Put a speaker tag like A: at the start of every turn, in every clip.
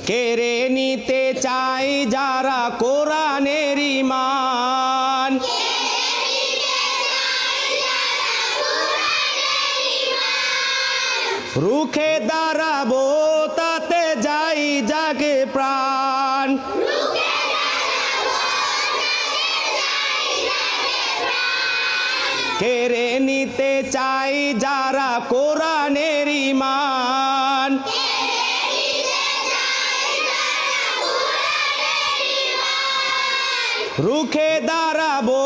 A: কেড়ে নিতে চায় যারা কোরআনের ঈমান, রুখে দাঁড়াবো তাতে যাই জাগে প্রাণ। কেড়ে নিতে চাই যারা কোরআনের ঈমান, রুখে দাঁড়াবো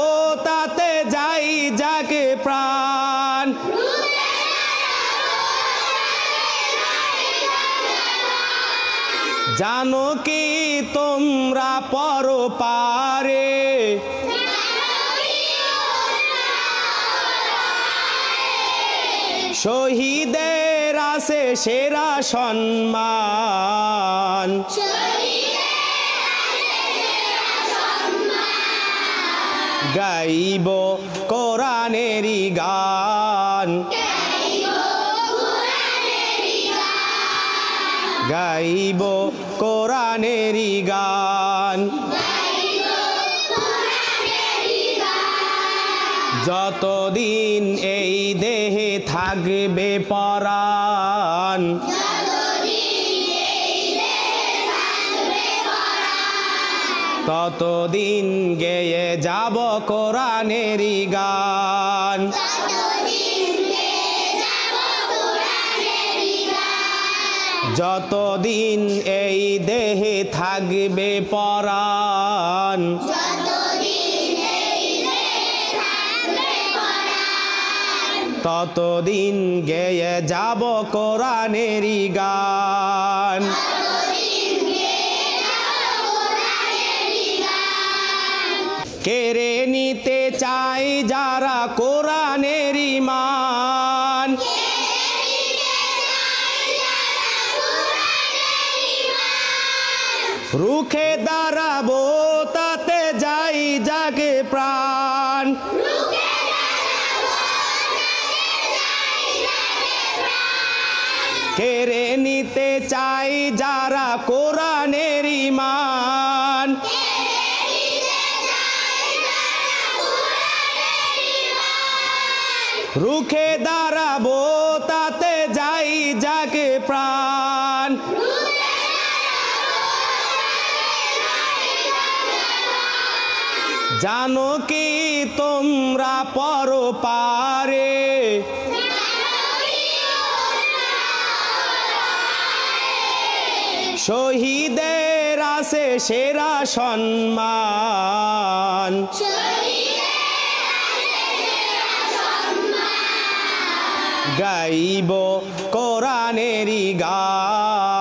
A: তাতে যাই জাগে প্রাণ। জানো কি তোমরা পরপারে শহীদের আছে সেরা সম্মান, গাইব কোরআনেরই গান, গাইব কোরআনেরই গান। যতদিন এই দেহে থাকবে পরাণ, ততদিন গেয়ে যাব কোরআনেরই গান। যতদিন এই দেহে থাকবে পরাণ, ততদিন গেয়ে যাব কোরআনেরই গান। কেড়ে নিতে চাই যারা কোরআনের ঈমান, রুখে দাঁড়াবো তাতে যাই জাগে প্রাণ। কেড়ে নিতে চাই যারা কোরআনের ঈমান, রুখে দাঁড়াবো তাতে যাই জাগে প্রাণ। জানো কি তোমরা পরপারে শহীদের আছে সেরা সম্মান, গাইব কোরআনেরই গান।